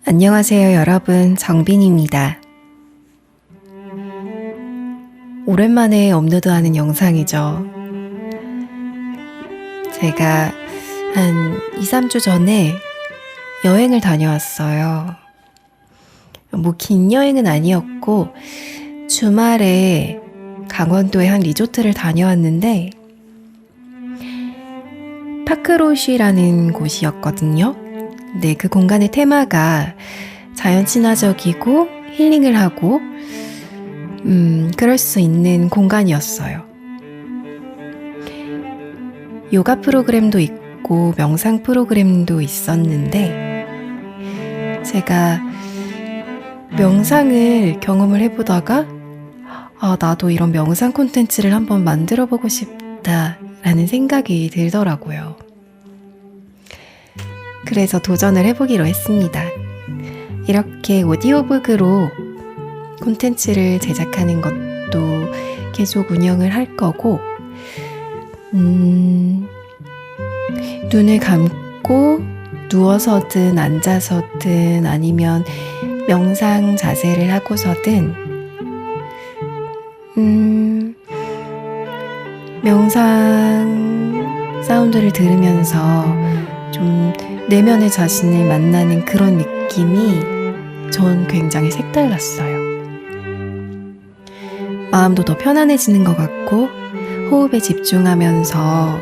안녕하세요, 여러분. 정빈입니다. 오랜만에 업로드하는 영상이죠. 제가 한 2, 3주 전에 여행을 다녀왔어요. 뭐 긴 여행은 아니었고 주말에 강원도의 한 리조트를 다녀왔는데 파크롯이라는 곳이었거든요. 네, 그 공간의 테마가 자연 친화적이고 힐링을 하고 그럴 수 있는 공간이었어요. 요가 프로그램도 있고 명상 프로그램도 있었는데 제가 명상을 경험을 해보다가 나도 이런 명상 콘텐츠를 한번 만들어 보고 싶다라는 생각이 들더라고요. 그래서 도전을 해보기로 했습니다. 이렇게 오디오북으로 콘텐츠를 제작하는 것도 계속 운영을 할 거고 눈을 감고 누워서든 앉아서든 아니면 명상 자세를 하고서든 명상 사운드를 들으면서 좀 내면의 자신을 만나는 그런 느낌이 전 굉장히 색달랐어요. 마음도 더 편안해지는 것 같고 호흡에 집중하면서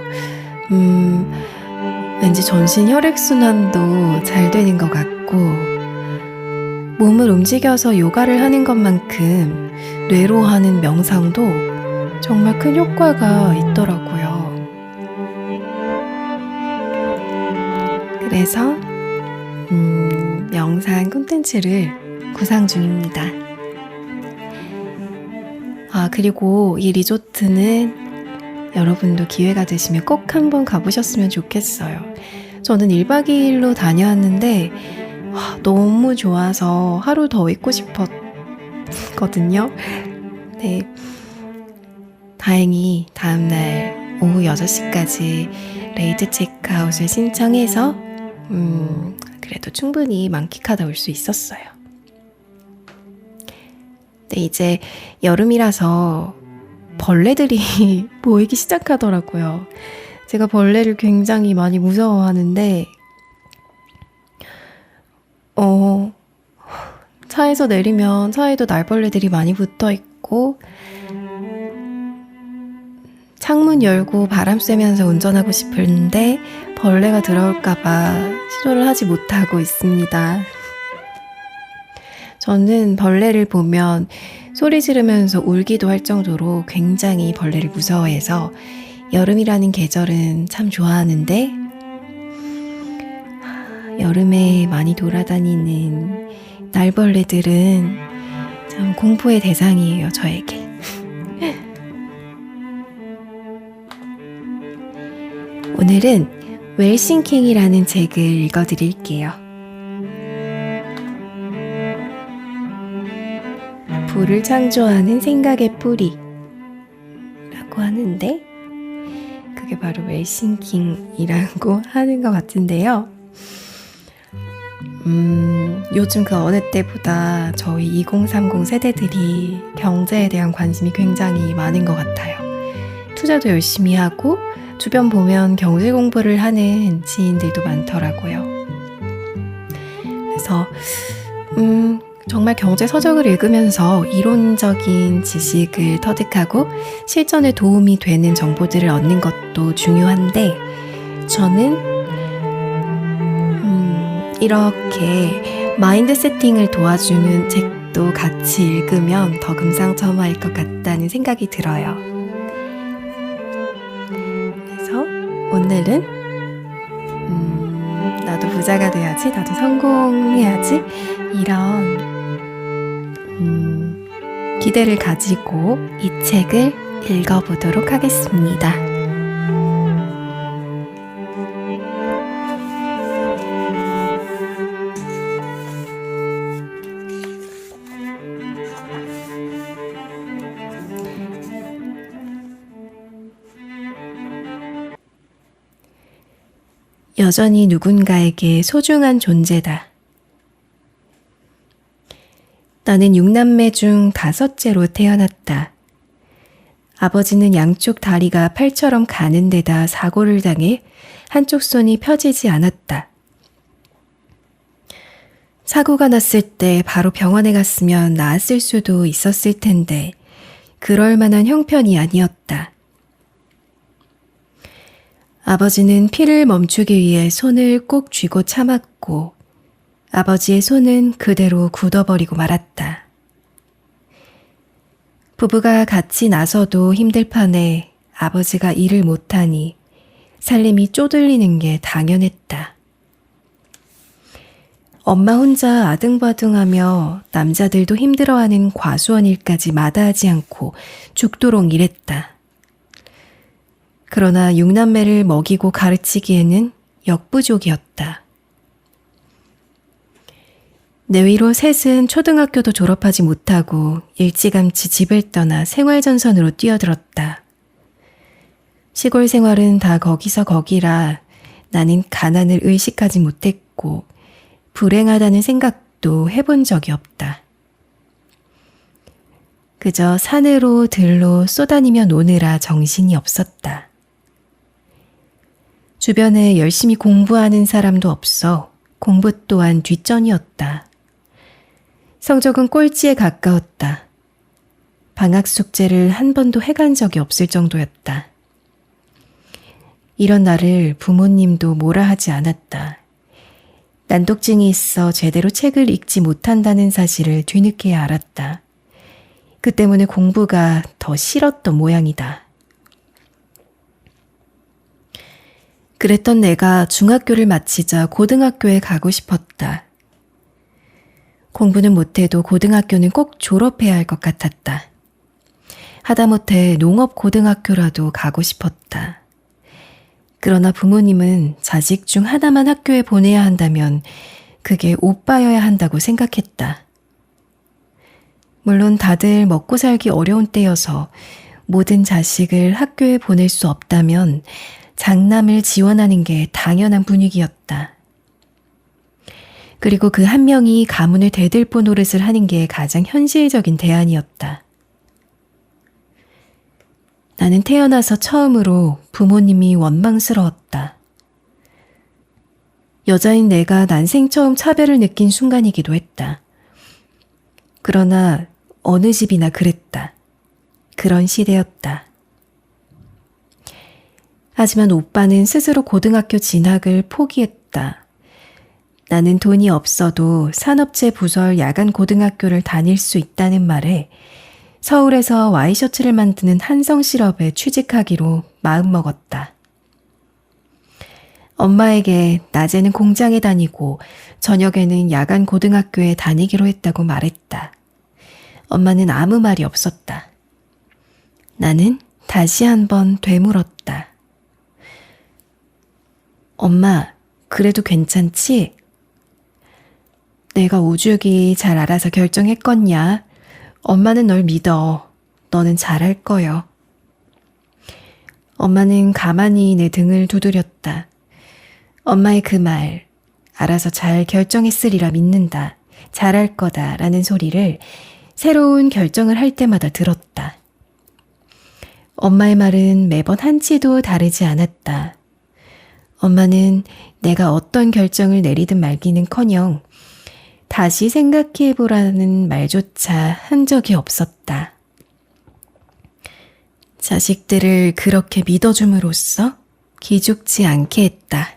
왠지 전신 혈액순환도 잘 되는 것 같고 몸을 움직여서 요가를 하는 것만큼 뇌로 하는 명상도 정말 큰 효과가 있더라고요. 그래서 명상 콘텐츠를 구상 중입니다. 그리고 이 리조트는 여러분도 기회가 되시면 꼭 한번 가보셨으면 좋겠어요. 저는 1박 2일로 다녀왔는데 너무 좋아서 하루 더 있고 싶었거든요. 네, 다행히 다음날 오후 6시까지 레이트 체크아웃을 신청해서 그래도 충분히 만끽하다 올 수 있었어요. 네, 이제 여름이라서 벌레들이 보이기 시작하더라고요. 제가 벌레를 굉장히 많이 무서워하는데 차에서 내리면 차에도 날벌레들이 많이 붙어있고 창문 열고 바람 쐬면서 운전하고 싶은데 벌레가 들어올까봐 시도를 하지 못하고 있습니다. 저는 벌레를 보면 소리 지르면서 울기도 할 정도로 굉장히 벌레를 무서워해서 여름이라는 계절은 참 좋아하는데 여름에 많이 돌아다니는 날벌레들은 참 공포의 대상이에요, 저에게. 오늘은 웰싱킹이라는 책을 읽어드릴게요. 불을 창조하는 생각의 뿌리 라고 하는데 그게 바로 웰싱킹이라고 하는 것 같은데요. 요즘 그 어느 때보다 저희 2030 세대들이 경제에 대한 관심이 굉장히 많은 것 같아요. 투자도 열심히 하고 주변 보면 경제 공부를 하는 지인들도 많더라고요. 그래서 정말 경제 서적을 읽으면서 이론적인 지식을 터득하고 실전에 도움이 되는 정보들을 얻는 것도 중요한데 저는 이렇게 마인드 세팅을 도와주는 책도 같이 읽으면 더 금상첨화일 것 같다는 생각이 들어요. 그래서 오늘은 나도 부자가 돼야지, 나도 성공해야지 이런 기대를 가지고 이 책을 읽어보도록 하겠습니다. 여전히 누군가에게 소중한 존재다. 나는 6남매 중 5째로 태어났다. 아버지는 양쪽 다리가 팔처럼 가는 데다 사고를 당해 한쪽 손이 펴지지 않았다. 사고가 났을 때 바로 병원에 갔으면 나았을 수도 있었을 텐데 그럴 만한 형편이 아니었다. 아버지는 피를 멈추기 위해 손을 꼭 쥐고 참았고 아버지의 손은 그대로 굳어버리고 말았다. 부부가 같이 나서도 힘들 판에 아버지가 일을 못하니 살림이 쪼들리는 게 당연했다. 엄마 혼자 아등바등하며 남자들도 힘들어하는 과수원 일까지 마다하지 않고 죽도록 일했다. 그러나 6남매를 먹이고 가르치기에는 역부족이었다. 내 위로 셋은 초등학교도 졸업하지 못하고 일찌감치 집을 떠나 생활전선으로 뛰어들었다. 시골 생활은 다 거기서 거기라 나는 가난을 의식하지 못했고 불행하다는 생각도 해본 적이 없다. 그저 산으로 들로 쏘다니며 노느라 정신이 없었다. 주변에 열심히 공부하는 사람도 없어 공부 또한 뒷전이었다. 성적은 꼴찌에 가까웠다. 방학 숙제를 한 번도 해간 적이 없을 정도였다. 이런 나를 부모님도 뭐라 하지 않았다. 난독증이 있어 제대로 책을 읽지 못한다는 사실을 뒤늦게야 알았다. 그 때문에 공부가 더 싫었던 모양이다. 그랬던 내가 중학교를 마치자 고등학교에 가고 싶었다. 공부는 못해도 고등학교는 꼭 졸업해야 할 것 같았다. 하다못해 농업고등학교라도 가고 싶었다. 그러나 부모님은 자식 중 하나만 학교에 보내야 한다면 그게 오빠여야 한다고 생각했다. 물론 다들 먹고 살기 어려운 때여서 모든 자식을 학교에 보낼 수 없다면 장남을 지원하는 게 당연한 분위기였다. 그리고 그 한 명이 가문을 대들보 노릇을 하는 게 가장 현실적인 대안이었다. 나는 태어나서 처음으로 부모님이 원망스러웠다. 여자인 내가 난생 처음 차별을 느낀 순간이기도 했다. 그러나 어느 집이나 그랬다. 그런 시대였다. 하지만 오빠는 스스로 고등학교 진학을 포기했다. 나는 돈이 없어도 산업체 부설 야간 고등학교를 다닐 수 있다는 말에 서울에서 와이셔츠를 만드는 한성실업에 취직하기로 마음먹었다. 엄마에게 낮에는 공장에 다니고 저녁에는 야간 고등학교에 다니기로 했다고 말했다. 엄마는 아무 말이 없었다. 나는 다시 한번 되물었다. 엄마, 그래도 괜찮지? 내가 오죽이 잘 알아서 결정했겠냐? 엄마는 널 믿어. 너는 잘할 거여. 엄마는 가만히 내 등을 두드렸다. 엄마의 그 말, 알아서 잘 결정했으리라 믿는다. 잘할 거다 라는 소리를 새로운 결정을 할 때마다 들었다. 엄마의 말은 매번 한치도 다르지 않았다. 엄마는 내가 어떤 결정을 내리든 말기는커녕 다시 생각해보라는 말조차 한 적이 없었다. 자식들을 그렇게 믿어줌으로써 기죽지 않게 했다.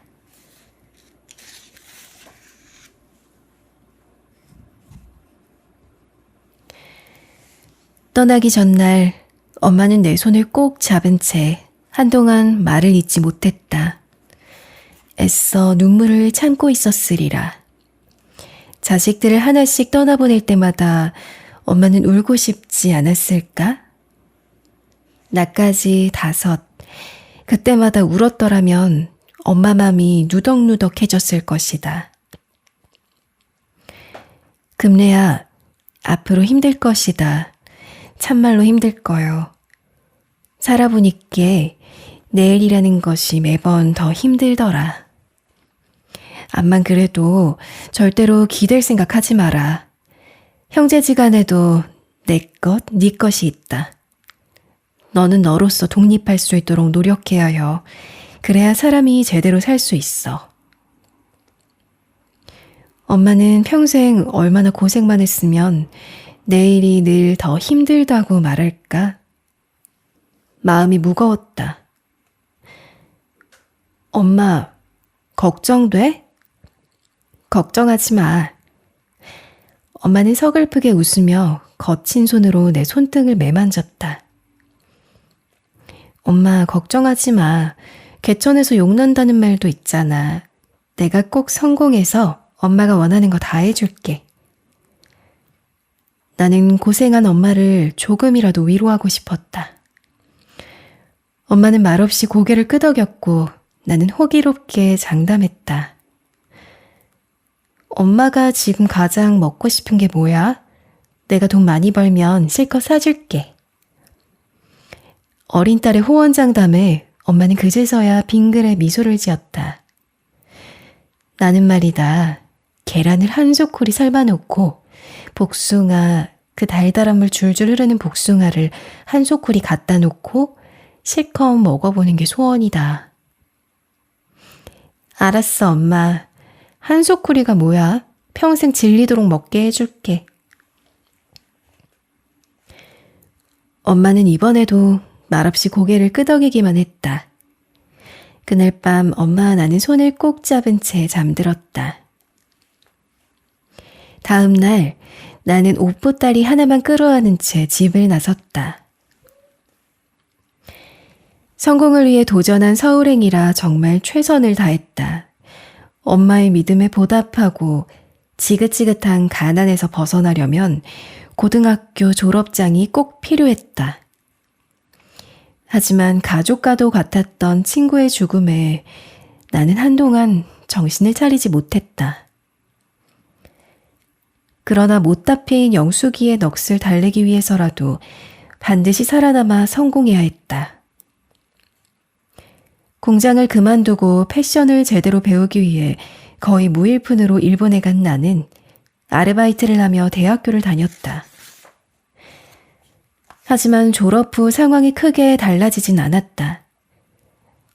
떠나기 전날 엄마는 내 손을 꼭 잡은 채 한동안 말을 잇지 못했다. 애써 눈물을 참고 있었으리라. 자식들을 하나씩 떠나보낼 때마다 엄마는 울고 싶지 않았을까? 나까지 5, 그때마다 울었더라면 엄마 맘이 누덕누덕해졌을 것이다. 금래야, 앞으로 힘들 것이다. 참말로 힘들 거요. 살아보니께 내일이라는 것이 매번 더 힘들더라. 암만 그래도 절대로 기댈 생각하지 마라. 형제지간에도 내 것, 네 것이 있다. 너는 너로서 독립할 수 있도록 노력해야 해. 그래야 사람이 제대로 살 수 있어. 엄마는 평생 얼마나 고생만 했으면 내일이 늘 더 힘들다고 말할까? 마음이 무거웠다. 엄마, 걱정돼? 걱정하지 마. 엄마는 서글프게 웃으며 거친 손으로 내 손등을 매만졌다. 엄마, 걱정하지 마. 개천에서 욕난다는 말도 있잖아. 내가 꼭 성공해서 엄마가 원하는 거 다 해줄게. 나는 고생한 엄마를 조금이라도 위로하고 싶었다. 엄마는 말없이 고개를 끄덕였고 나는 호기롭게 장담했다. 엄마가 지금 가장 먹고 싶은 게 뭐야? 내가 돈 많이 벌면 실컷 사줄게. 어린 딸의 호언장담에 엄마는 그제서야 빙그레 미소를 지었다. 나는 말이다. 계란을 한 소쿠리 삶아놓고 복숭아, 그 달달한 물 줄줄 흐르는 복숭아를 한 소쿠리 갖다 놓고 실컷 먹어보는 게 소원이다. 알았어, 엄마. 한 소쿠리가 뭐야? 평생 질리도록 먹게 해줄게. 엄마는 이번에도 말없이 고개를 끄덕이기만 했다. 그날 밤 엄마와 나는 손을 꼭 잡은 채 잠들었다. 다음 날 나는 옷보따리 하나만 끌어안은 채 집을 나섰다. 성공을 위해 도전한 서울행이라 정말 최선을 다했다. 엄마의 믿음에 보답하고 지긋지긋한 가난에서 벗어나려면 고등학교 졸업장이 꼭 필요했다. 하지만 가족과도 같았던 친구의 죽음에 나는 한동안 정신을 차리지 못했다. 그러나 못다 패인 영숙이의 넋을 달래기 위해서라도 반드시 살아남아 성공해야 했다. 공장을 그만두고 패션을 제대로 배우기 위해 거의 무일푼으로 일본에 간 나는 아르바이트를 하며 대학교를 다녔다. 하지만 졸업 후 상황이 크게 달라지진 않았다.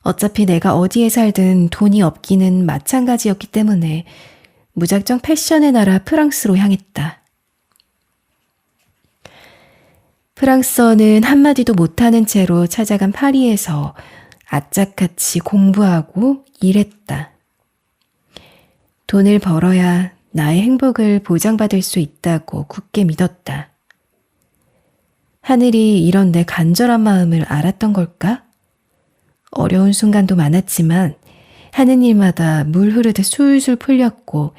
어차피 내가 어디에 살든 돈이 없기는 마찬가지였기 때문에 무작정 패션의 나라 프랑스로 향했다. 프랑스어는 한마디도 못하는 채로 찾아간 파리에서 악착같이 공부하고 일했다. 돈을 벌어야 나의 행복을 보장받을 수 있다고 굳게 믿었다. 하늘이 이런 내 간절한 마음을 알았던 걸까? 어려운 순간도 많았지만 하는 일마다 물 흐르듯 술술 풀렸고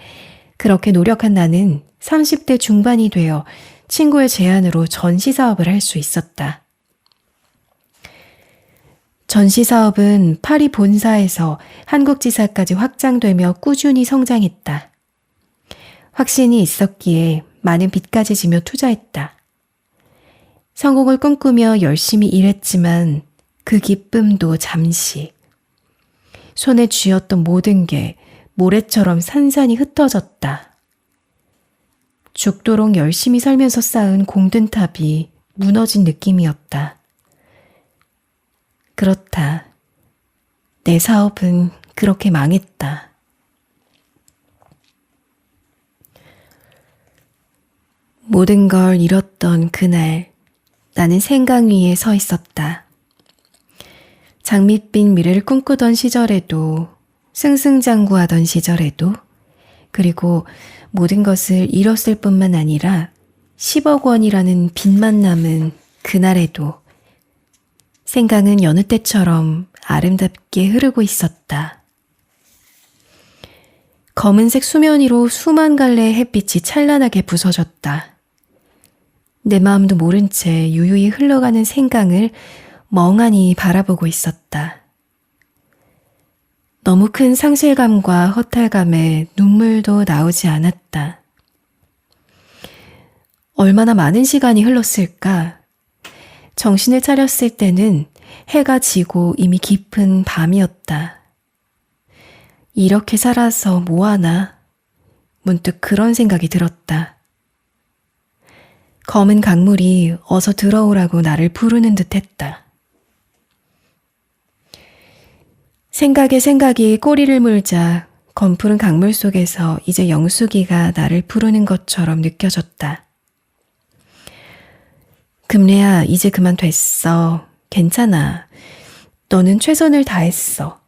그렇게 노력한 나는 30대 중반이 되어 친구의 제안으로 전시사업을 할 수 있었다. 전시사업은 파리 본사에서 한국지사까지 확장되며 꾸준히 성장했다. 확신이 있었기에 많은 빚까지 지며 투자했다. 성공을 꿈꾸며 열심히 일했지만 그 기쁨도 잠시. 손에 쥐었던 모든 게 모래처럼 산산이 흩어졌다. 죽도록 열심히 살면서 쌓은 공든탑이 무너진 느낌이었다. 그렇다. 내 사업은 그렇게 망했다. 모든 걸 잃었던 그날, 나는 생강 위에 서 있었다. 장밋빛 미래를 꿈꾸던 시절에도, 승승장구하던 시절에도, 그리고 모든 것을 잃었을 뿐만 아니라 10억 원이라는 빚만 남은 그날에도 생강은 여느 때처럼 아름답게 흐르고 있었다. 검은색 수면 위로 수만 갈래의 햇빛이 찬란하게 부서졌다. 내 마음도 모른 채 유유히 흘러가는 생강을 멍하니 바라보고 있었다. 너무 큰 상실감과 허탈감에 눈물도 나오지 않았다. 얼마나 많은 시간이 흘렀을까? 정신을 차렸을 때는 해가 지고 이미 깊은 밤이었다. 이렇게 살아서 뭐하나? 문득 그런 생각이 들었다. 검은 강물이 어서 들어오라고 나를 부르는 듯 했다. 생각에 생각이 꼬리를 물자 검푸른 강물 속에서 이제 영숙이가 나를 부르는 것처럼 느껴졌다. 금래야, 이제 그만 됐어. 괜찮아. 너는 최선을 다했어.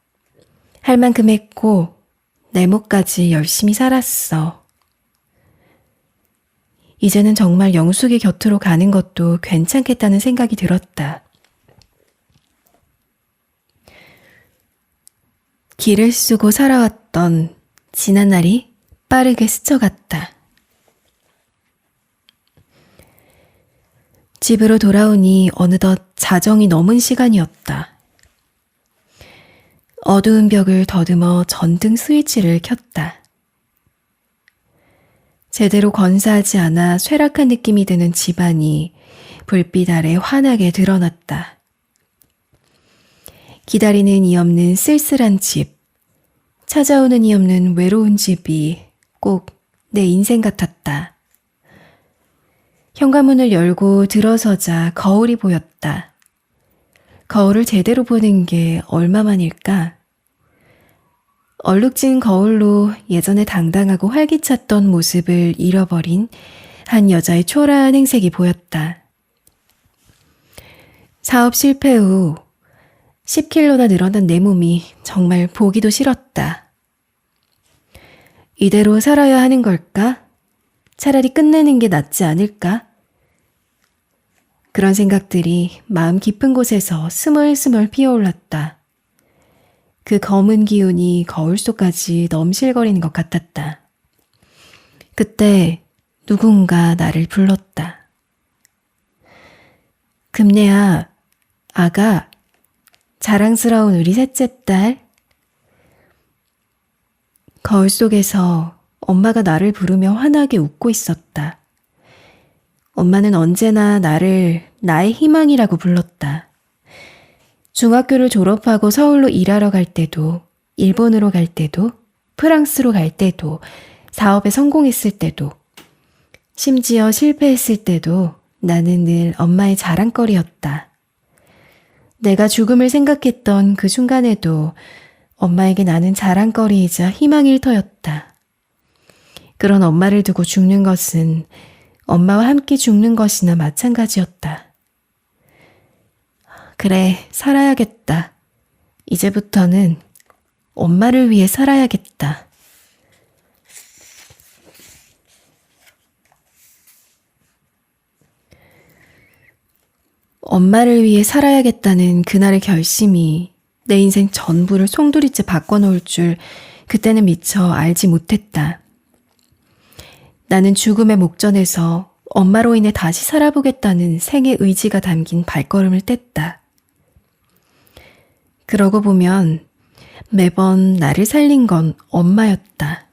할 만큼 했고 내 몫까지 열심히 살았어. 이제는 정말 영숙이 곁으로 가는 것도 괜찮겠다는 생각이 들었다. 길을 쓰고 살아왔던 지난 날이 빠르게 스쳐갔다. 집으로 돌아오니 어느덧 자정이 넘은 시간이었다. 어두운 벽을 더듬어 전등 스위치를 켰다. 제대로 건사하지 않아 쇠락한 느낌이 드는 집안이 불빛 아래 환하게 드러났다. 기다리는 이 없는 쓸쓸한 집, 찾아오는 이 없는 외로운 집이 꼭 내 인생 같았다. 현관문을 열고 들어서자 거울이 보였다. 거울을 제대로 보는 게 얼마만일까? 얼룩진 거울로 예전에 당당하고 활기찼던 모습을 잃어버린 한 여자의 초라한 행색이 보였다. 사업 실패 후 10kg나 늘어난 내 몸이 정말 보기도 싫었다. 이대로 살아야 하는 걸까? 차라리 끝내는 게 낫지 않을까? 그런 생각들이 마음 깊은 곳에서 스멀스멀 피어올랐다. 그 검은 기운이 거울 속까지 넘실거리는 것 같았다. 그때 누군가 나를 불렀다. 금래야, 아가, 자랑스러운 우리 셋째 딸. 거울 속에서 엄마가 나를 부르며 환하게 웃고 있었다. 엄마는 언제나 나를 나의 희망이라고 불렀다. 중학교를 졸업하고 서울로 일하러 갈 때도, 일본으로 갈 때도, 프랑스로 갈 때도, 사업에 성공했을 때도, 심지어 실패했을 때도 나는 늘 엄마의 자랑거리였다. 내가 죽음을 생각했던 그 순간에도 엄마에게 나는 자랑거리이자 희망일터였다. 그런 엄마를 두고 죽는 것은 엄마와 함께 죽는 것이나 마찬가지였다. 그래, 살아야겠다. 이제부터는 엄마를 위해 살아야겠다. 엄마를 위해 살아야겠다는 그날의 결심이 내 인생 전부를 송두리째 바꿔놓을 줄 그때는 미처 알지 못했다. 나는 죽음의 목전에서 엄마로 인해 다시 살아보겠다는 생의 의지가 담긴 발걸음을 뗐다. 그러고 보면 매번 나를 살린 건 엄마였다.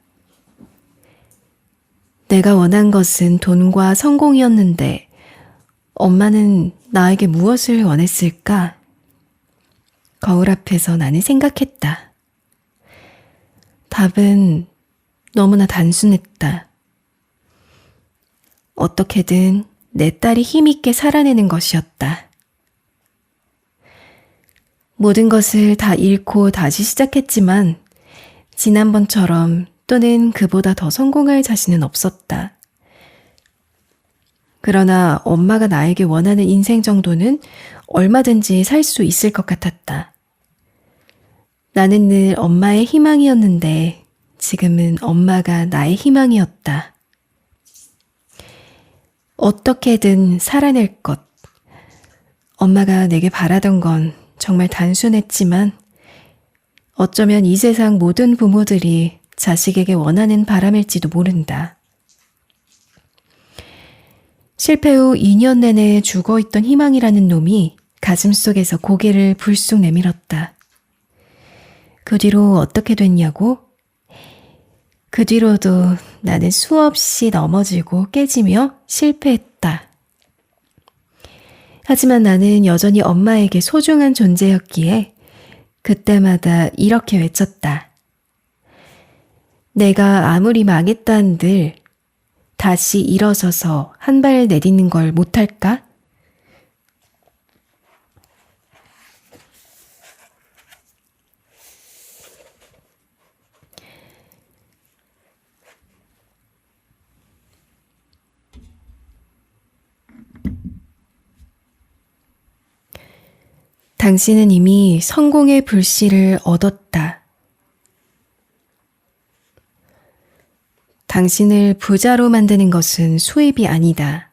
내가 원한 것은 돈과 성공이었는데 엄마는 나에게 무엇을 원했을까? 거울 앞에서 나는 생각했다. 답은 너무나 단순했다. 어떻게든 내 딸이 힘있게 살아내는 것이었다. 모든 것을 다 잃고 다시 시작했지만 지난번처럼 또는 그보다 더 성공할 자신은 없었다. 그러나 엄마가 나에게 원하는 인생 정도는 얼마든지 살 수 있을 것 같았다. 나는 늘 엄마의 희망이었는데 지금은 엄마가 나의 희망이었다. 어떻게든 살아낼 것. 엄마가 내게 바라던 건 정말 단순했지만 어쩌면 이 세상 모든 부모들이 자식에게 원하는 바람일지도 모른다. 실패 후 2년 내내 죽어있던 희망이라는 놈이 가슴속에서 고개를 불쑥 내밀었다. 그 뒤로 어떻게 됐냐고? 그 뒤로도 나는 수없이 넘어지고 깨지며 실패했다. 하지만 나는 여전히 엄마에게 소중한 존재였기에 그때마다 이렇게 외쳤다. 내가 아무리 망했다 한들 다시 일어서서 한 발 내딛는 걸 못할까? 당신은 이미 성공의 불씨를 얻었다. 당신을 부자로 만드는 것은 수입이 아니다.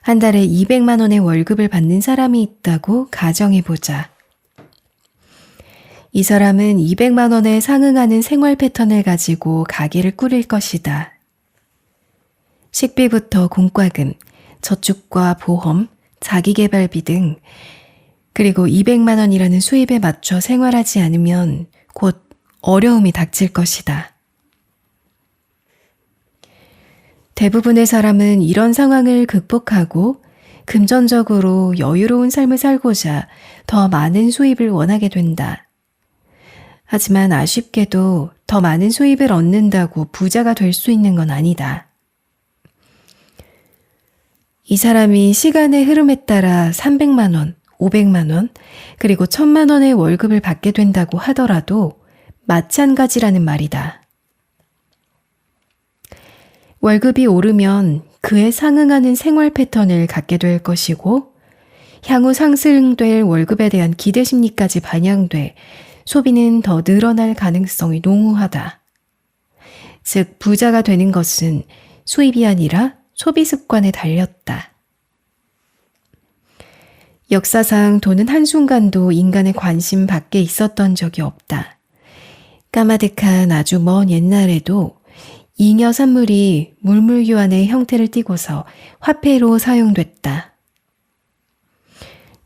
한 달에 200만 원의 월급을 받는 사람이 있다고 가정해보자. 이 사람은 200만 원에 상응하는 생활 패턴을 가지고 가게를 꾸릴 것이다. 식비부터 공과금, 저축과 보험, 자기계발비 등 그리고 200만 원이라는 수입에 맞춰 생활하지 않으면 곧 어려움이 닥칠 것이다. 대부분의 사람은 이런 상황을 극복하고 금전적으로 여유로운 삶을 살고자 더 많은 수입을 원하게 된다. 하지만 아쉽게도 더 많은 수입을 얻는다고 부자가 될 수 있는 건 아니다. 이 사람이 시간의 흐름에 따라 300만 원, 500만 원, 그리고 1000만 원의 월급을 받게 된다고 하더라도 마찬가지라는 말이다. 월급이 오르면 그에 상응하는 생활 패턴을 갖게 될 것이고 향후 상승될 월급에 대한 기대 심리까지 반영돼 소비는 더 늘어날 가능성이 농후하다. 즉 부자가 되는 것은 수입이 아니라 소비 습관에 달렸다. 역사상 돈은 한순간도 인간의 관심 밖에 있었던 적이 없다. 까마득한 아주 먼 옛날에도 잉여 산물이 물물교환의 형태를 띠고서 화폐로 사용됐다.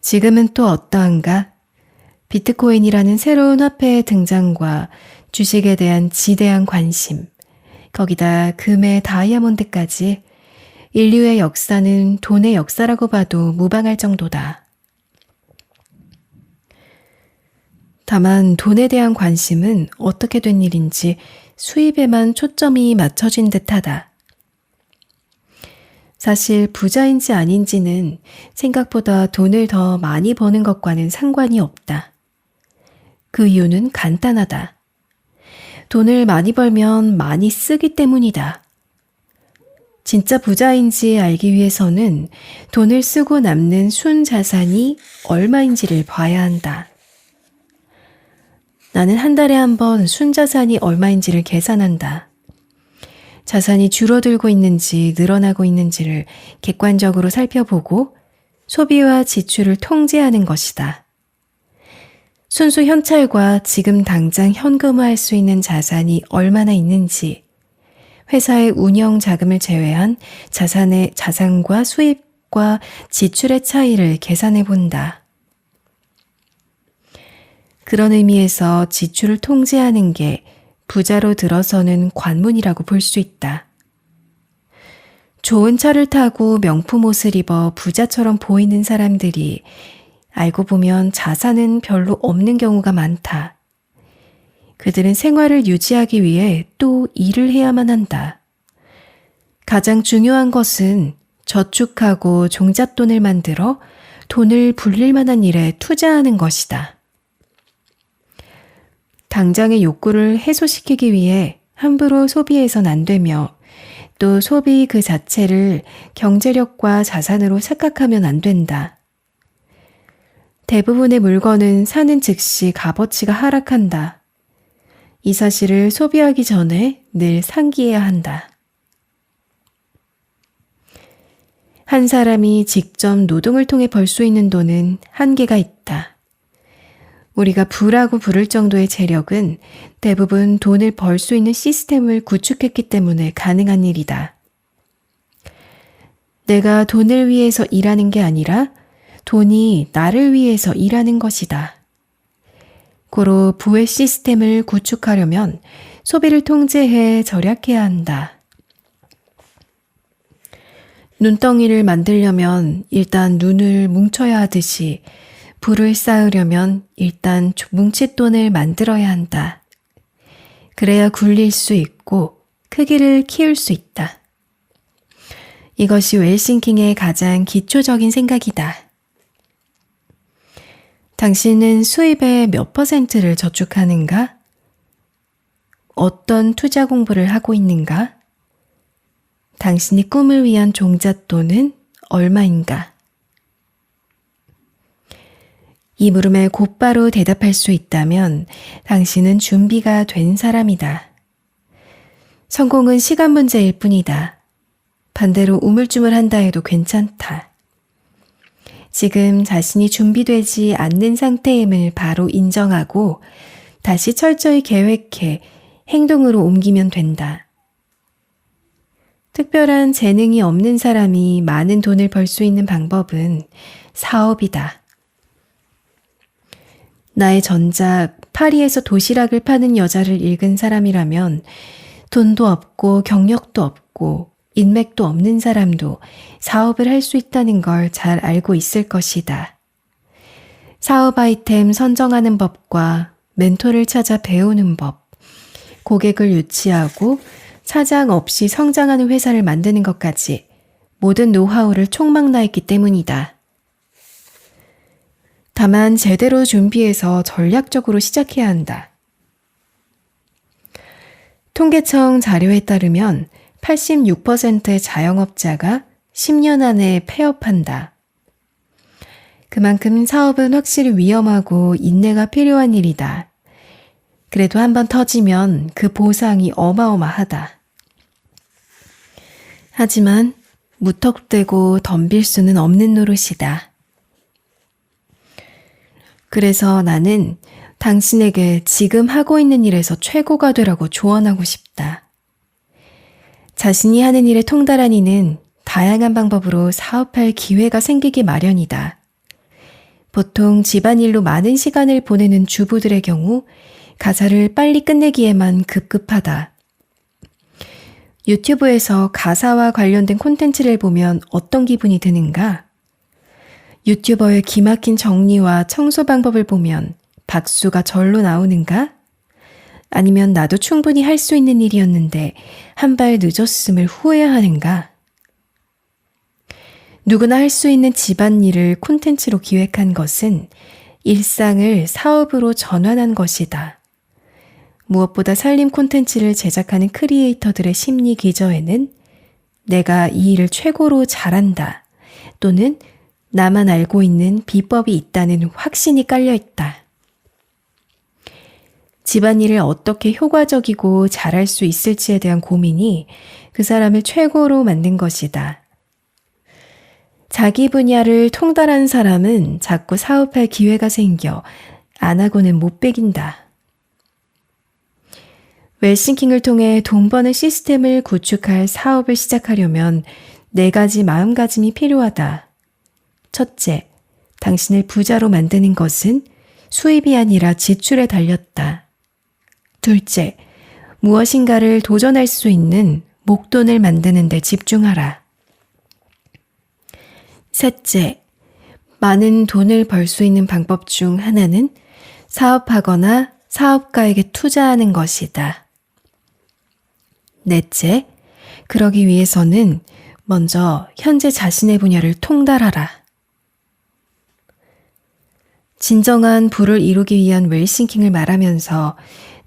지금은 또 어떠한가? 비트코인이라는 새로운 화폐의 등장과 주식에 대한 지대한 관심, 거기다 금의 다이아몬드까지 인류의 역사는 돈의 역사라고 봐도 무방할 정도다. 다만 돈에 대한 관심은 어떻게 된 일인지 수입에만 초점이 맞춰진 듯하다. 사실 부자인지 아닌지는 생각보다 돈을 더 많이 버는 것과는 상관이 없다. 그 이유는 간단하다. 돈을 많이 벌면 많이 쓰기 때문이다. 진짜 부자인지 알기 위해서는 돈을 쓰고 남는 순 자산이 얼마인지를 봐야 한다. 나는 한 달에 한 번 순자산이 얼마인지를 계산한다. 자산이 줄어들고 있는지 늘어나고 있는지를 객관적으로 살펴보고 소비와 지출을 통제하는 것이다. 순수 현찰과 지금 당장 현금화할 수 있는 자산이 얼마나 있는지, 회사의 운영 자금을 제외한 자산과 수입과 지출의 차이를 계산해 본다. 그런 의미에서 지출을 통제하는 게 부자로 들어서는 관문이라고 볼 수 있다. 좋은 차를 타고 명품 옷을 입어 부자처럼 보이는 사람들이 알고 보면 자산은 별로 없는 경우가 많다. 그들은 생활을 유지하기 위해 또 일을 해야만 한다. 가장 중요한 것은 저축하고 종잣돈을 만들어 돈을 불릴 만한 일에 투자하는 것이다. 당장의 욕구를 해소시키기 위해 함부로 소비해선 안 되며 또 소비 그 자체를 경제력과 자산으로 착각하면 안 된다. 대부분의 물건은 사는 즉시 값어치가 하락한다. 이 사실을 소비하기 전에 늘 상기해야 한다. 한 사람이 직접 노동을 통해 벌 수 있는 돈은 한계가 있다. 우리가 부라고 부를 정도의 재력은 대부분 돈을 벌 수 있는 시스템을 구축했기 때문에 가능한 일이다. 내가 돈을 위해서 일하는 게 아니라 돈이 나를 위해서 일하는 것이다. 고로 부의 시스템을 구축하려면 소비를 통제해 절약해야 한다. 눈덩이를 만들려면 일단 눈을 뭉쳐야 하듯이 부를 쌓으려면 일단 뭉칫돈을 만들어야 한다. 그래야 굴릴 수 있고 크기를 키울 수 있다. 이것이 웰싱킹의 가장 기초적인 생각이다. 당신은 수입의 몇 %를 저축하는가? 어떤 투자 공부를 하고 있는가? 당신의 꿈을 위한 종잣돈은 얼마인가? 이 물음에 곧바로 대답할 수 있다면 당신은 준비가 된 사람이다. 성공은 시간 문제일 뿐이다. 반대로 우물쭈물한다 해도 괜찮다. 지금 자신이 준비되지 않는 상태임을 바로 인정하고 다시 철저히 계획해 행동으로 옮기면 된다. 특별한 재능이 없는 사람이 많은 돈을 벌 수 있는 방법은 사업이다. 나의 전작 파리에서 도시락을 파는 여자를 읽은 사람이라면 돈도 없고 경력도 없고 인맥도 없는 사람도 사업을 할 수 있다는 걸 잘 알고 있을 것이다. 사업 아이템 선정하는 법과 멘토를 찾아 배우는 법, 고객을 유치하고 사장 없이 성장하는 회사를 만드는 것까지 모든 노하우를 총망라했기 때문이다. 다만 제대로 준비해서 전략적으로 시작해야 한다. 통계청 자료에 따르면 86%의 자영업자가 10년 안에 폐업한다. 그만큼 사업은 확실히 위험하고 인내가 필요한 일이다. 그래도 한번 터지면 그 보상이 어마어마하다. 하지만 무턱대고 덤빌 수는 없는 노릇이다. 그래서 나는 당신에게 지금 하고 있는 일에서 최고가 되라고 조언하고 싶다. 자신이 하는 일에 통달한 이는 다양한 방법으로 사업할 기회가 생기기 마련이다. 보통 집안일로 많은 시간을 보내는 주부들의 경우 가사를 빨리 끝내기에만 급급하다. 유튜브에서 가사와 관련된 콘텐츠를 보면 어떤 기분이 드는가? 유튜버의 기막힌 정리와 청소 방법을 보면 박수가 절로 나오는가? 아니면 나도 충분히 할 수 있는 일이었는데 한 발 늦었음을 후회하는가? 누구나 할 수 있는 집안일을 콘텐츠로 기획한 것은 일상을 사업으로 전환한 것이다. 무엇보다 살림 콘텐츠를 제작하는 크리에이터들의 심리 기저에는 내가 이 일을 최고로 잘한다 또는 나만 알고 있는 비법이 있다는 확신이 깔려 있다. 집안일을 어떻게 효과적이고 잘할 수 있을지에 대한 고민이 그 사람을 최고로 만든 것이다. 자기 분야를 통달한 사람은 자꾸 사업할 기회가 생겨 안 하고는 못 배긴다. 웰싱킹을 통해 돈 버는 시스템을 구축할 사업을 시작하려면 4가지 마음가짐이 필요하다. 첫째, 당신을 부자로 만드는 것은 수입이 아니라 지출에 달렸다. 둘째, 무엇인가를 도전할 수 있는 목돈을 만드는 데 집중하라. 셋째, 많은 돈을 벌 수 있는 방법 중 하나는 사업하거나 사업가에게 투자하는 것이다. 넷째, 그러기 위해서는 먼저 현재 자신의 분야를 통달하라. 진정한 부를 이루기 위한 웰싱킹을 말하면서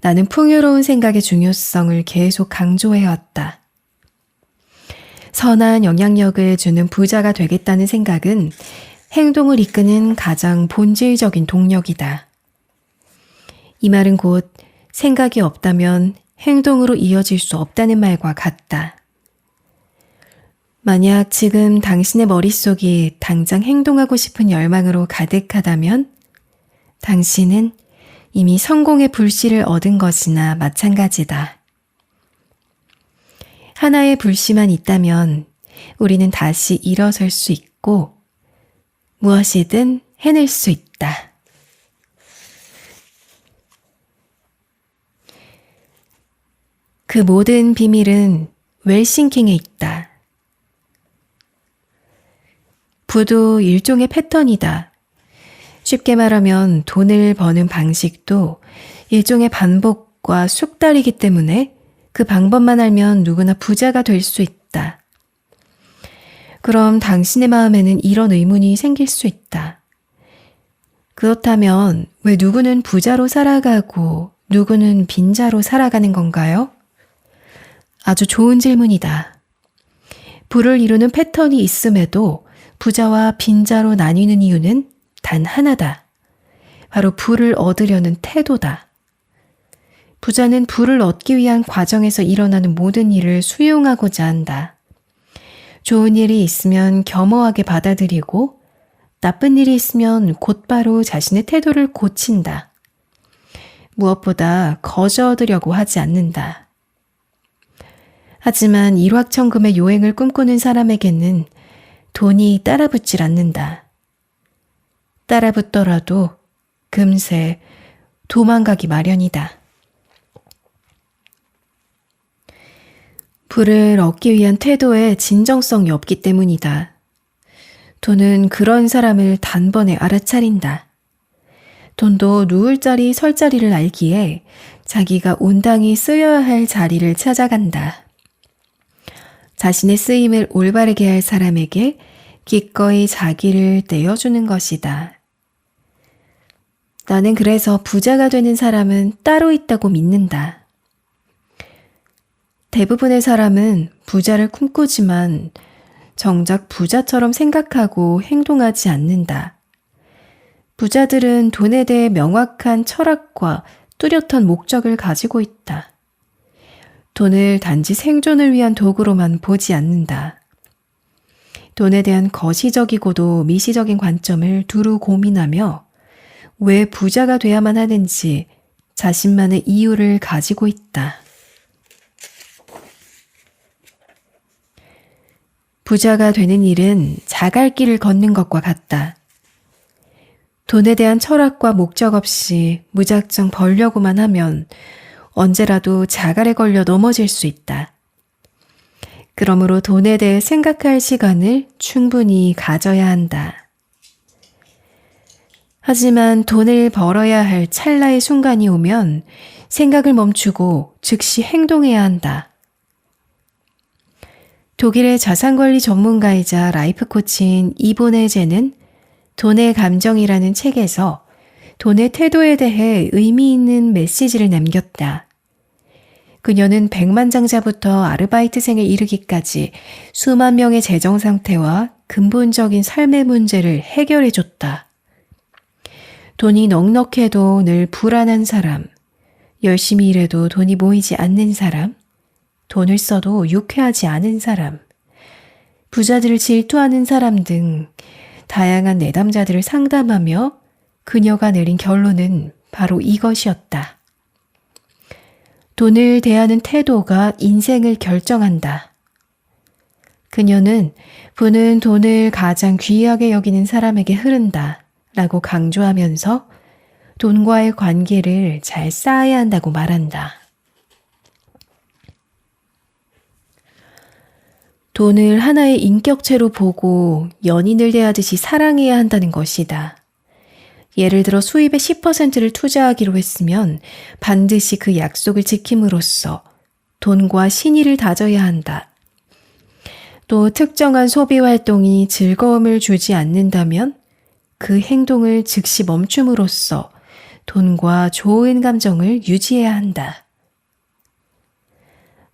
나는 풍요로운 생각의 중요성을 계속 강조해왔다. 선한 영향력을 주는 부자가 되겠다는 생각은 행동을 이끄는 가장 본질적인 동력이다. 이 말은 곧 생각이 없다면 행동으로 이어질 수 없다는 말과 같다. 만약 지금 당신의 머릿속이 당장 행동하고 싶은 열망으로 가득하다면 당신은 이미 성공의 불씨를 얻은 것이나 마찬가지다. 하나의 불씨만 있다면 우리는 다시 일어설 수 있고 무엇이든 해낼 수 있다. 그 모든 비밀은 웰싱킹에 있다. 부도 일종의 패턴이다. 쉽게 말하면 돈을 버는 방식도 일종의 반복과 숙달이기 때문에 그 방법만 알면 누구나 부자가 될 수 있다. 그럼 당신의 마음에는 이런 의문이 생길 수 있다. 그렇다면 왜 누구는 부자로 살아가고 누구는 빈자로 살아가는 건가요? 아주 좋은 질문이다. 부를 이루는 패턴이 있음에도 부자와 빈자로 나뉘는 이유는 단 하나다. 바로 부를 얻으려는 태도다. 부자는 부를 얻기 위한 과정에서 일어나는 모든 일을 수용하고자 한다. 좋은 일이 있으면 겸허하게 받아들이고 나쁜 일이 있으면 곧바로 자신의 태도를 고친다. 무엇보다 거저 얻으려고 하지 않는다. 하지만 일확천금의 요행을 꿈꾸는 사람에게는 돈이 따라붙질 않는다. 따라붙더라도 금세 도망가기 마련이다. 부를 얻기 위한 태도에 진정성이 없기 때문이다. 돈은 그런 사람을 단번에 알아차린다. 돈도 누울 자리 설 자리를 알기에 자기가 온당히 쓰여야 할 자리를 찾아간다. 자신의 쓰임을 올바르게 할 사람에게 기꺼이 자기를 떼어주는 것이다. 나는 그래서 부자가 되는 사람은 따로 있다고 믿는다. 대부분의 사람은 부자를 꿈꾸지만 정작 부자처럼 생각하고 행동하지 않는다. 부자들은 돈에 대해 명확한 철학과 뚜렷한 목적을 가지고 있다. 돈을 단지 생존을 위한 도구로만 보지 않는다. 돈에 대한 거시적이고도 미시적인 관점을 두루 고민하며 왜 부자가 돼야만 하는지 자신만의 이유를 가지고 있다. 부자가 되는 일은 자갈길을 걷는 것과 같다. 돈에 대한 철학과 목적 없이 무작정 벌려고만 하면 언제라도 자갈에 걸려 넘어질 수 있다. 그러므로 돈에 대해 생각할 시간을 충분히 가져야 한다. 하지만 돈을 벌어야 할 찰나의 순간이 오면 생각을 멈추고 즉시 행동해야 한다. 독일의 자산관리 전문가이자 라이프 코치인 이보네제는 돈의 감정이라는 책에서 돈의 태도에 대해 의미 있는 메시지를 남겼다. 그녀는 백만장자부터 아르바이트생에 이르기까지 수만 명의 재정 상태와 근본적인 삶의 문제를 해결해 줬다. 돈이 넉넉해도 늘 불안한 사람, 열심히 일해도 돈이 모이지 않는 사람, 돈을 써도 유쾌하지 않은 사람, 부자들을 질투하는 사람 등 다양한 내담자들을 상담하며 그녀가 내린 결론은 바로 이것이었다. 돈을 대하는 태도가 인생을 결정한다. 그녀는 부는 돈을 가장 귀하게 여기는 사람에게 흐른다 라고 강조하면서 돈과의 관계를 잘 쌓아야 한다고 말한다. 돈을 하나의 인격체로 보고 연인을 대하듯이 사랑해야 한다는 것이다. 예를 들어 수입의 10%를 투자하기로 했으면 반드시 그 약속을 지킴으로써 돈과 신의를 다져야 한다. 또 특정한 소비 활동이 즐거움을 주지 않는다면 그 행동을 즉시 멈춤으로써 돈과 좋은 감정을 유지해야 한다.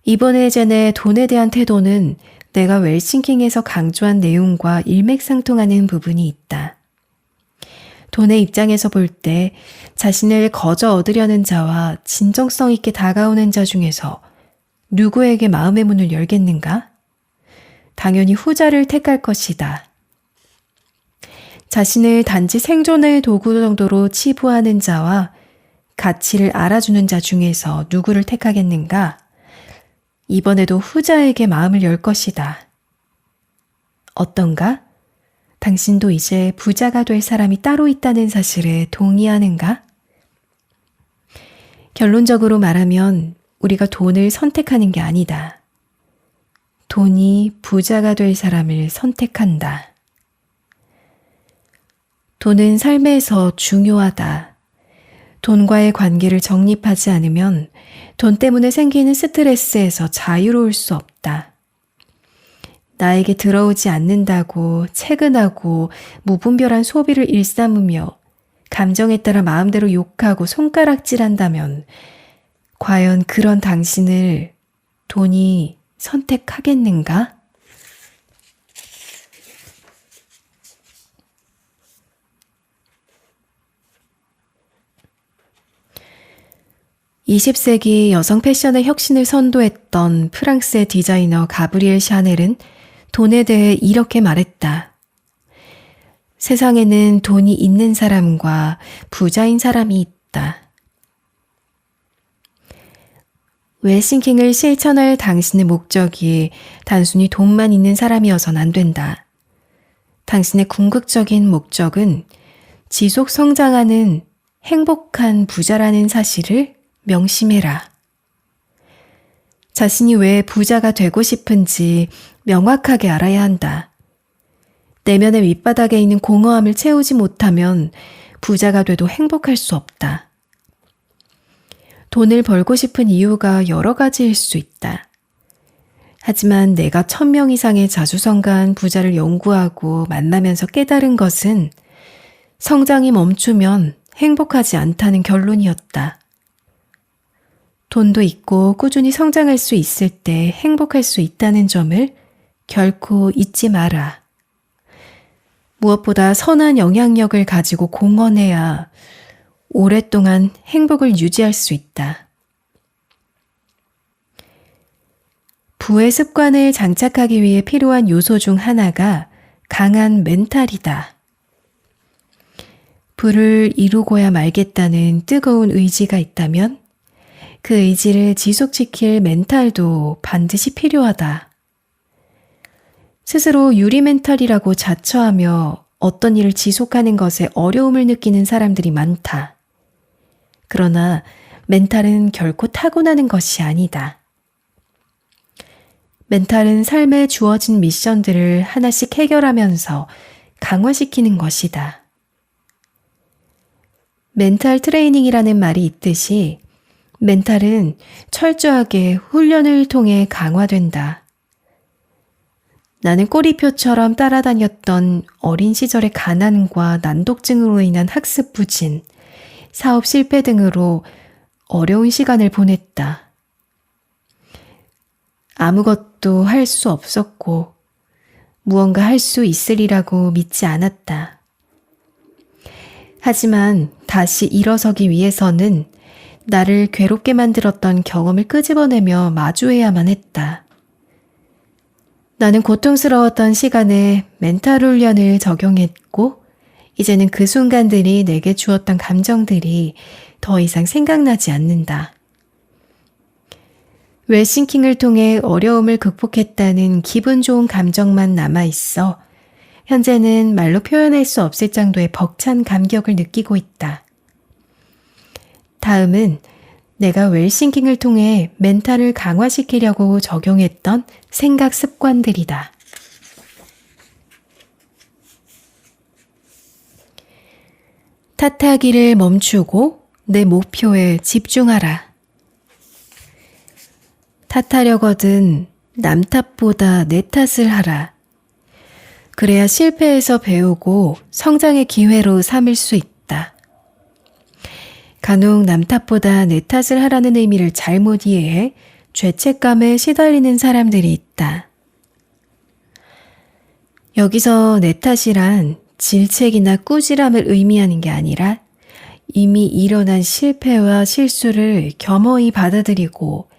이번에 젠의 돈에 대한 태도는 내가 웰싱킹에서 강조한 내용과 일맥상통하는 부분이 있다. 돈의 입장에서 볼 때 자신을 거저 얻으려는 자와 진정성 있게 다가오는 자 중에서 누구에게 마음의 문을 열겠는가? 당연히 후자를 택할 것이다. 자신을 단지 생존의 도구 정도로 치부하는 자와 가치를 알아주는 자 중에서 누구를 택하겠는가? 이번에도 후자에게 마음을 열 것이다. 어떤가? 당신도 이제 부자가 될 사람이 따로 있다는 사실에 동의하는가? 결론적으로 말하면 우리가 돈을 선택하는 게 아니다. 돈이 부자가 될 사람을 선택한다. 돈은 삶에서 중요하다. 돈과의 관계를 정립하지 않으면 돈 때문에 생기는 스트레스에서 자유로울 수 없다. 나에게 들어오지 않는다고 채근하고 무분별한 소비를 일삼으며 감정에 따라 마음대로 욕하고 손가락질한다면 과연 그런 당신을 돈이 선택하겠는가? 20세기 여성 패션의 혁신을 선도했던 프랑스의 디자이너 가브리엘 샤넬은 돈에 대해 이렇게 말했다. 세상에는 돈이 있는 사람과 부자인 사람이 있다. 웰싱킹을 실천할 당신의 목적이 단순히 돈만 있는 사람이어선 안 된다. 당신의 궁극적인 목적은 지속 성장하는 행복한 부자라는 사실을 명심해라. 자신이 왜 부자가 되고 싶은지 명확하게 알아야 한다. 내면의 밑바닥에 있는 공허함을 채우지 못하면 부자가 돼도 행복할 수 없다. 돈을 벌고 싶은 이유가 여러 가지일 수 있다. 하지만 내가 1000명 이상의 자수성가한 부자를 연구하고 만나면서 깨달은 것은 성장이 멈추면 행복하지 않다는 결론이었다. 돈도 있고 꾸준히 성장할 수 있을 때 행복할 수 있다는 점을 결코 잊지 마라. 무엇보다 선한 영향력을 가지고 공헌해야 오랫동안 행복을 유지할 수 있다. 부의 습관을 장착하기 위해 필요한 요소 중 하나가 강한 멘탈이다. 부를 이루고야 말겠다는 뜨거운 의지가 있다면 그 의지를 지속시킬 멘탈도 반드시 필요하다. 스스로 유리 멘탈이라고 자처하며 어떤 일을 지속하는 것에 어려움을 느끼는 사람들이 많다. 그러나 멘탈은 결코 타고나는 것이 아니다. 멘탈은 삶에 주어진 미션들을 하나씩 해결하면서 강화시키는 것이다. 멘탈 트레이닝이라는 말이 있듯이 멘탈은 철저하게 훈련을 통해 강화된다. 나는 꼬리표처럼 따라다녔던 어린 시절의 가난과 난독증으로 인한 학습 부진, 사업 실패 등으로 어려운 시간을 보냈다. 아무것도 할 수 없었고 무언가 할 수 있으리라고 믿지 않았다. 하지만 다시 일어서기 위해서는 나를 괴롭게 만들었던 경험을 끄집어내며 마주해야만 했다. 나는 고통스러웠던 시간에 멘탈 훈련을 적용했고 이제는 그 순간들이 내게 주었던 감정들이 더 이상 생각나지 않는다. 웰싱킹을 통해 어려움을 극복했다는 기분 좋은 감정만 남아있어 현재는 말로 표현할 수 없을 정도의 벅찬 감격을 느끼고 있다. 다음은 내가 웰싱킹을 통해 멘탈을 강화시키려고 적용했던 생각 습관들이다. 탓하기를 멈추고 내 목표에 집중하라. 탓하려거든 남 탓보다 내 탓을 하라. 그래야 실패에서 배우고 성장의 기회로 삼을 수 있다. 간혹 남 탓보다 내 탓을 하라는 의미를 잘못 이해해 죄책감에 시달리는 사람들이 있다. 여기서 내 탓이란 질책이나 꾸지람을 의미하는 게 아니라 이미 일어난 실패와 실수를 겸허히 받아들이고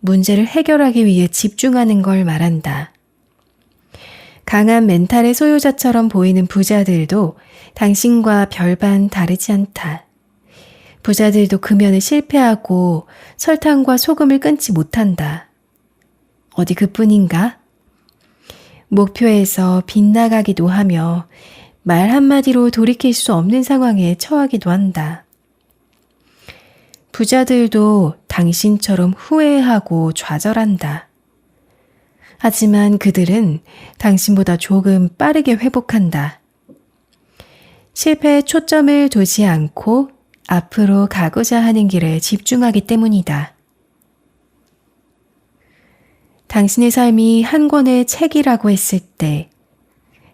문제를 해결하기 위해 집중하는 걸 말한다. 강한 멘탈의 소유자처럼 보이는 부자들도 당신과 별반 다르지 않다. 부자들도 금연을 실패하고 설탕과 소금을 끊지 못한다. 어디 그뿐인가? 목표에서 빗나가기도 하며 말 한마디로 돌이킬 수 없는 상황에 처하기도 한다. 부자들도 당신처럼 후회하고 좌절한다. 하지만 그들은 당신보다 조금 빠르게 회복한다. 실패에 초점을 두지 않고 앞으로 가고자 하는 길에 집중하기 때문이다. 당신의 삶이 한 권의 책이라고 했을 때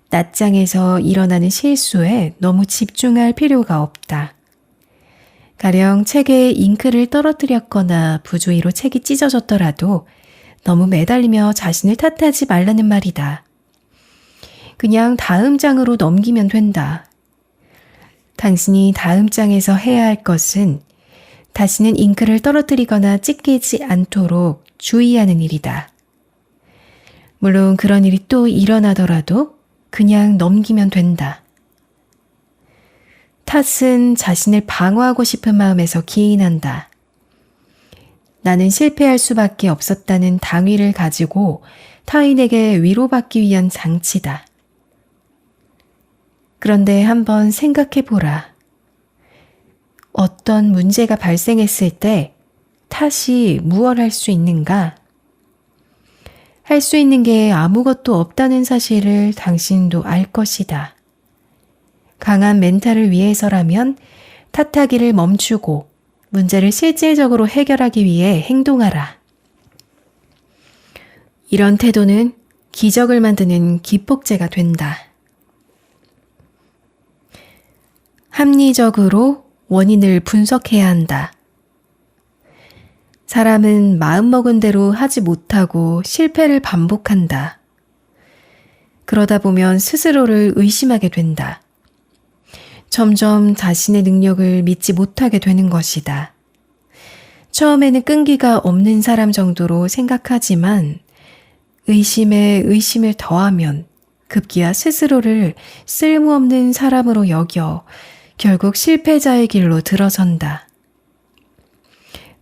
낱장에서 일어나는 실수에 너무 집중할 필요가 없다. 가령 책에 잉크를 떨어뜨렸거나 부주의로 책이 찢어졌더라도 너무 매달리며 자신을 탓하지 말라는 말이다. 그냥 다음 장으로 넘기면 된다. 당신이 다음 장에서 해야 할 것은 다시는 잉크를 떨어뜨리거나 찢기지 않도록 주의하는 일이다. 물론 그런 일이 또 일어나더라도 그냥 넘기면 된다. 탓은 자신을 방어하고 싶은 마음에서 기인한다. 나는 실패할 수밖에 없었다는 당위를 가지고 타인에게 위로받기 위한 장치다. 그런데 한번 생각해 보라. 어떤 문제가 발생했을 때 탓이 무얼 할 수 있는가? 할 수 있는 게 아무것도 없다는 사실을 당신도 알 것이다. 강한 멘탈을 위해서라면 탓하기를 멈추고 문제를 실질적으로 해결하기 위해 행동하라. 이런 태도는 기적을 만드는 기폭제가 된다. 합리적으로 원인을 분석해야 한다. 사람은 마음먹은 대로 하지 못하고 실패를 반복한다. 그러다 보면 스스로를 의심하게 된다. 점점 자신의 능력을 믿지 못하게 되는 것이다. 처음에는 끈기가 없는 사람 정도로 생각하지만 의심에 의심을 더하면 급기야 스스로를 쓸모없는 사람으로 여겨 결국 실패자의 길로 들어선다.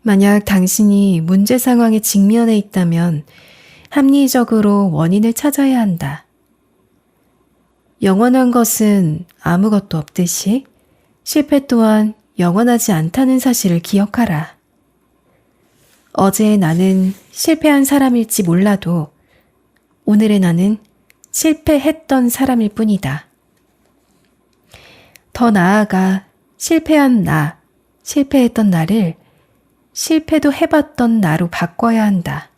만약 당신이 문제 상황에 직면해 있다면 합리적으로 원인을 찾아야 한다. 영원한 것은 아무것도 없듯이 실패 또한 영원하지 않다는 사실을 기억하라. 어제의 나는 실패한 사람일지 몰라도 오늘의 나는 실패했던 사람일 뿐이다. 더 나아가 실패한 나, 실패했던 나를 실패도 해봤던 나로 바꿔야 한다.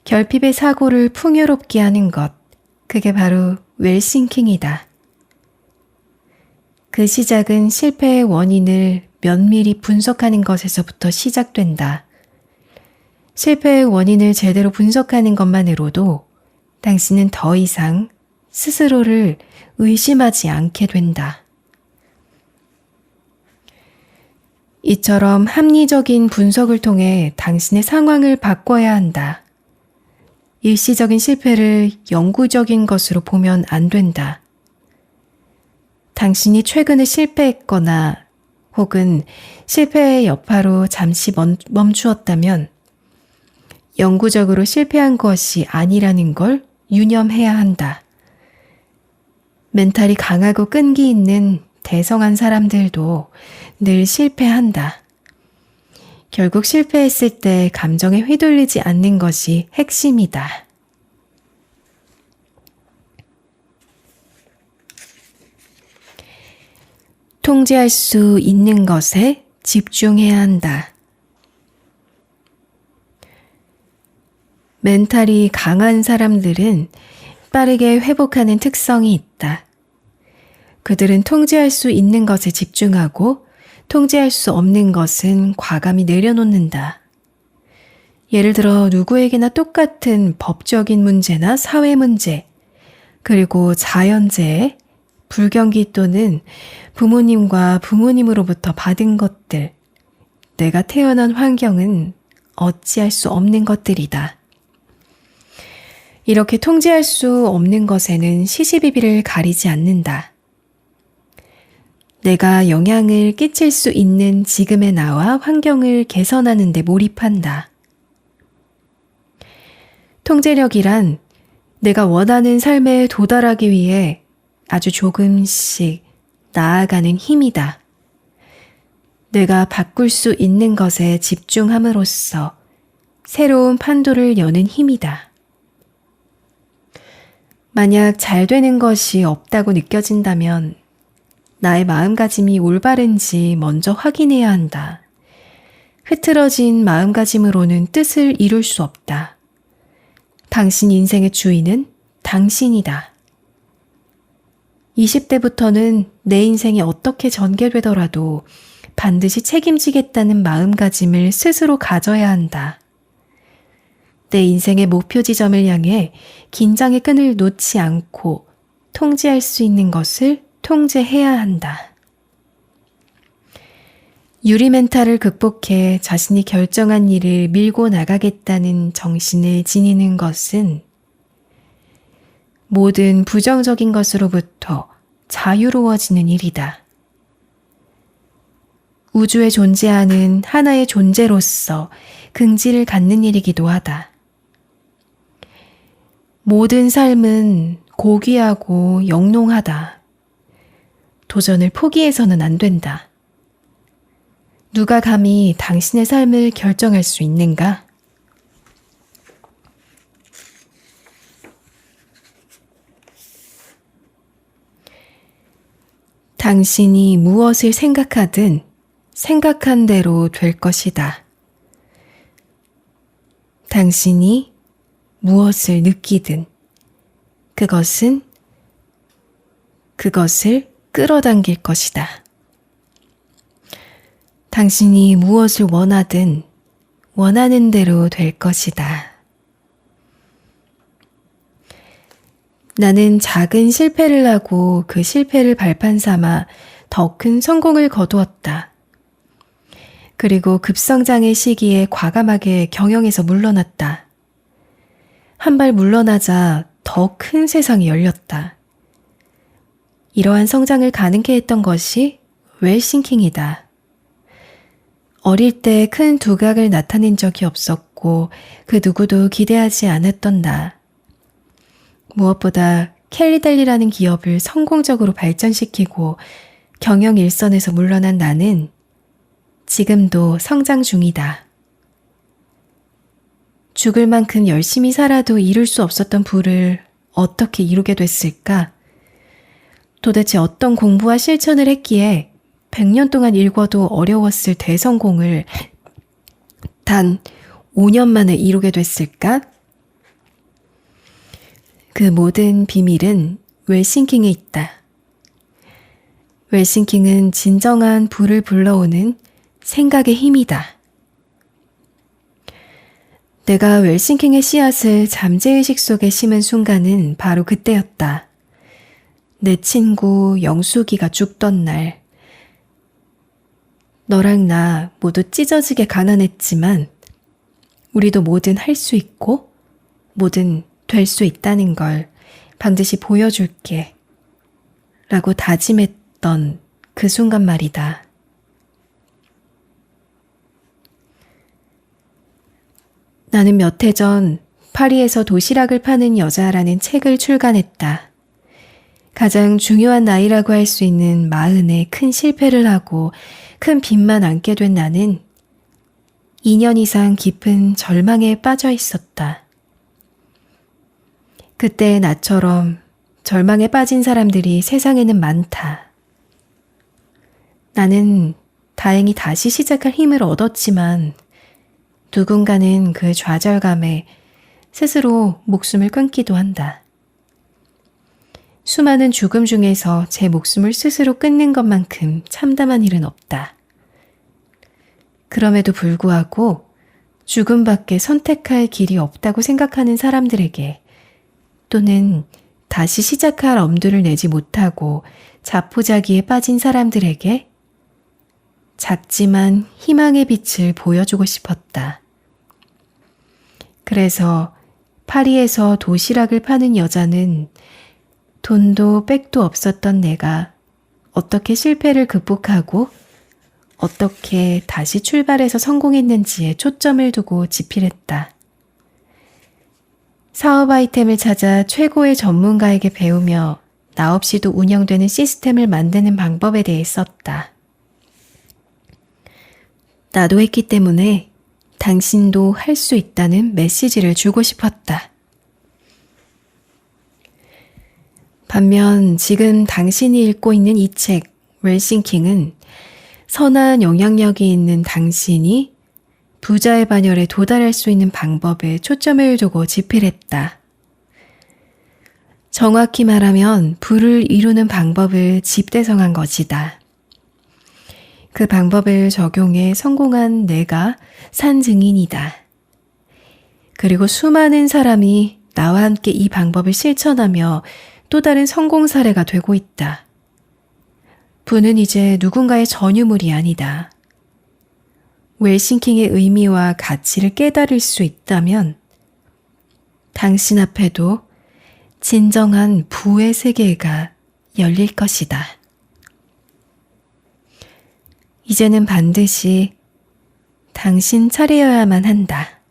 결핍의 사고를 풍요롭게 하는 것, 그게 바로 웰싱킹이다. 그 시작은 실패의 원인을 면밀히 분석하는 것에서부터 시작된다. 실패의 원인을 제대로 분석하는 것만으로도 당신은 더 이상 스스로를 의심하지 않게 된다. 이처럼 합리적인 분석을 통해 당신의 상황을 바꿔야 한다. 일시적인 실패를 영구적인 것으로 보면 안 된다. 당신이 최근에 실패했거나 혹은 실패의 여파로 잠시 멈추었다면 영구적으로 실패한 것이 아니라는 걸 유념해야 한다. 멘탈이 강하고 끈기 있는 대성한 사람들도 늘 실패한다. 결국 실패했을 때 감정에 휘둘리지 않는 것이 핵심이다. 통제할 수 있는 것에 집중해야 한다. 멘탈이 강한 사람들은 빠르게 회복하는 특성이 있다. 그들은 통제할 수 있는 것에 집중하고 통제할 수 없는 것은 과감히 내려놓는다. 예를 들어 누구에게나 똑같은 법적인 문제나 사회 문제, 그리고 자연재해, 불경기 또는 부모님과 부모님으로부터 받은 것들, 내가 태어난 환경은 어찌할 수 없는 것들이다. 이렇게 통제할 수 없는 것에는 시시비비를 가리지 않는다. 내가 영향을 끼칠 수 있는 지금의 나와 환경을 개선하는 데 몰입한다. 통제력이란 내가 원하는 삶에 도달하기 위해 아주 조금씩 나아가는 힘이다. 내가 바꿀 수 있는 것에 집중함으로써 새로운 판도를 여는 힘이다. 만약 잘 되는 것이 없다고 느껴진다면 나의 마음가짐이 올바른지 먼저 확인해야 한다. 흐트러진 마음가짐으로는 뜻을 이룰 수 없다. 당신 인생의 주인은 당신이다. 20대부터는 내 인생이 어떻게 전개되더라도 반드시 책임지겠다는 마음가짐을 스스로 가져야 한다. 내 인생의 목표 지점을 향해 긴장의 끈을 놓지 않고 통제할 수 있는 것을 통제해야 한다. 유리 멘탈을 극복해 자신이 결정한 일을 밀고 나가겠다는 정신을 지니는 것은 모든 부정적인 것으로부터 자유로워지는 일이다. 우주에 존재하는 하나의 존재로서 긍지를 갖는 일이기도 하다. 모든 삶은 고귀하고 영롱하다. 도전을 포기해서는 안 된다. 누가 감히 당신의 삶을 결정할 수 있는가? 당신이 무엇을 생각하든 생각한 대로 될 것이다. 당신이 무엇을 느끼든 그것을 끌어당길 것이다. 당신이 무엇을 원하든 원하는 대로 될 것이다. 나는 작은 실패를 하고 그 실패를 발판 삼아 더 큰 성공을 거두었다. 그리고 급성장의 시기에 과감하게 경영에서 물러났다. 한 발 물러나자 더 큰 세상이 열렸다. 이러한 성장을 가능케 했던 것이 웰싱킹이다. 어릴 때 큰 두각을 나타낸 적이 없었고 그 누구도 기대하지 않았던 나. 무엇보다 켈리델리라는 기업을 성공적으로 발전시키고 경영 일선에서 물러난 나는 지금도 성장 중이다. 죽을 만큼 열심히 살아도 이룰 수 없었던 부를 어떻게 이루게 됐을까? 도대체 어떤 공부와 실천을 했기에 100년 동안 일궈도 어려웠을 대성공을 단 5년 만에 이루게 됐을까? 그 모든 비밀은 웰싱킹에 있다. 웰싱킹은 진정한 부를 불러오는 생각의 힘이다. 내가 웰싱킹의 씨앗을 잠재의식 속에 심은 순간은 바로 그때였다. 내 친구 영숙이가 죽던 날. 너랑 나 모두 찢어지게 가난했지만 우리도 뭐든 할 수 있고 뭐든 될 수 있다는 걸 반드시 보여줄게 라고 다짐했던 그 순간 말이다. 나는 몇 해 전 파리에서 도시락을 파는 여자라는 책을 출간했다. 가장 중요한 나이라고 할 수 있는 40에 큰 실패를 하고 큰 빚만 안게 된 나는 2년 이상 깊은 절망에 빠져 있었다. 그때 나처럼 절망에 빠진 사람들이 세상에는 많다. 나는 다행히 다시 시작할 힘을 얻었지만 누군가는 그 좌절감에 스스로 목숨을 끊기도 한다. 수많은 죽음 중에서 제 목숨을 스스로 끊는 것만큼 참담한 일은 없다. 그럼에도 불구하고 죽음밖에 선택할 길이 없다고 생각하는 사람들에게 또는 다시 시작할 엄두를 내지 못하고 자포자기에 빠진 사람들에게 작지만 희망의 빛을 보여주고 싶었다. 그래서 파리에서 도시락을 파는 여자는 돈도 백도 없었던 내가 어떻게 실패를 극복하고 어떻게 다시 출발해서 성공했는지에 초점을 두고 집필했다. 사업 아이템을 찾아 최고의 전문가에게 배우며 나 없이도 운영되는 시스템을 만드는 방법에 대해 썼다. 나도 했기 때문에 당신도 할 수 있다는 메시지를 주고 싶었다. 반면 지금 당신이 읽고 있는 이 책 웰싱킹은 선한 영향력이 있는 당신이 부자의 반열에 도달할 수 있는 방법에 초점을 두고 집필했다. 정확히 말하면 부를 이루는 방법을 집대성한 것이다. 그 방법을 적용해 성공한 내가 산 증인이다. 그리고 수많은 사람이 나와 함께 이 방법을 실천하며 또 다른 성공 사례가 되고 있다. 부는 이제 누군가의 전유물이 아니다. 웰싱킹의 의미와 가치를 깨달을 수 있다면 당신 앞에도 진정한 부의 세계가 열릴 것이다. 이제는 반드시 당신 차례여야만 한다.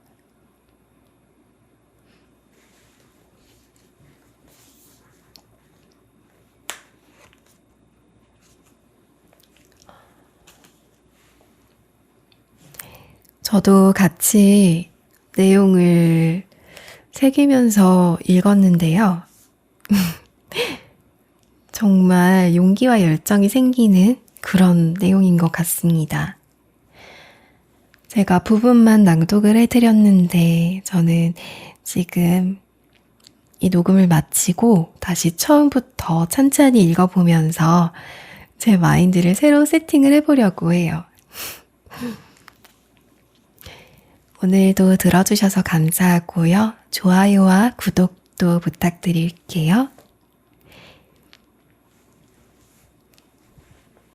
저도 같이 내용을 새기면서 읽었는데요. 정말 용기와 열정이 생기는 그런 내용인 것 같습니다. 제가 부분만 낭독을 해드렸는데 저는 지금 이 녹음을 마치고 다시 처음부터 찬찬히 읽어보면서 제 마인드를 새로 세팅을 해보려고 해요. 오늘도 들어주셔서 감사하고요. 좋아요와 구독도 부탁드릴게요.